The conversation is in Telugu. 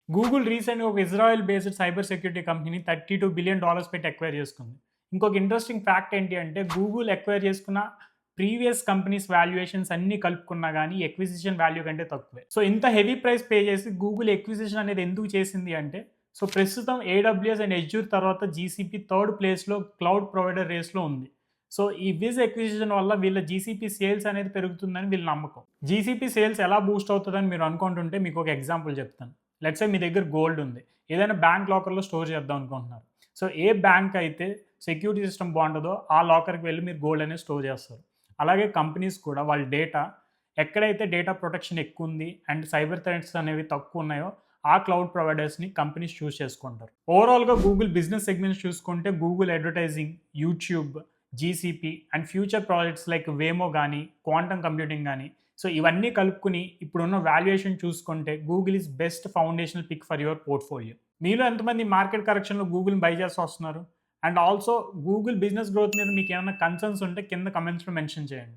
గూగుల్ రీసెంట్‌గా ఒక ఇజ్రాయెల్ బేస్డ్ సైబర్ సెక్యూరిటీ కంపెనీని $32 బిలియన్ పెట్టి అక్వైర్ చేసుకుంది. ఇంకొక ఇంట్రెస్టింగ్ ఫ్యాక్ట్ ఏంటి అంటే గూగుల్ అక్వైర్ చేసుకున్న ప్రీవియస్ కంపెనీస్ వాల్యుయేషన్స్ అన్నీ కలుపుకున్నా గానీ ఎక్విజిషన్ వాల్యూ కంటే తక్కువే. సో ఇంత హెవీ ప్రైస్ పే చేసి గూగుల్ ఎక్విజిషన్ అనేది ఎందుకు చేసింది అంటే సో ప్రస్తుతం ఏడబ్ల్యూఎస్ అండ్ ఎజ్యూర్ తర్వాత జీసీపీ థర్డ్ ప్లేస్‌లో క్లౌడ్ ప్రొవైడర్ రేస్‌లో ఉంది. సో ఈ విజ్ ఎక్విజిషన్ వల్ల వీళ్ళ జీసీపీ సేల్స్ అనేది పెరుగుతుందని వీళ్ళ నమ్మకం. జీసీపీ సేల్స్ ఎలా బూస్ట్ అవుతదని మీరు అనుకుంటుంటే మీకు ఒక ఎగ్జాంపుల్ చెప్తాను. లెట్స్ సే మీ దగ్గర గోల్డ్ ఉంది. ఏదైనా బ్యాంక్ లాకర్‌లో స్టోర్ చేద్దాం అనుకుంటున్నారు. సో ఏ బ్యాంక్ అయితే సెక్యూరిటీ సిస్టమ్ బాగుంటదో ఆ లాకర్‌కి వెళ్లి మీరు గోల్డ్ అనేది స్టోర్ చేస్తారు. అలాగే కంపెనీస్ కూడా వాళ్ళ డేటా ఎక్కడైతే డేటా ప్రొటెక్షన్ ఎక్కువ ఉంది అండ్ సైబర్ థ్రెట్స్ అనేవి తక్కువ ఉన్నాయో ఆ క్లౌడ్ ప్రొవైడర్స్‌ని కంపెనీస్ చూస్ చేసుకుంటారు. ఓవరాల్‌గా గూగుల్ బిజినెస్ సెగ్మెంట్స్ చూసుకుంటే Google advertising, YouTube, GCP and future projects like Waymo గానీ, క్వాంటమ్ కంప్యూటింగ్ గానీ సో ఇవన్నీ కలుపుకొని ఇప్పుడున్న వాల్యుయేషన్ చూసుకుంటే Google is best foundational pick for your portfolio. మీలో ఎంతమంది మార్కెట్ కరెక్షన్‌లో గూగుల్‌ని బై చేసి వస్తున్నారు? And also Google business growth మీద మీకేమన్నా కన్సర్న్స్ ఉంటే కింద కామెంట్స్‌లో మెన్షన్ చేయండి.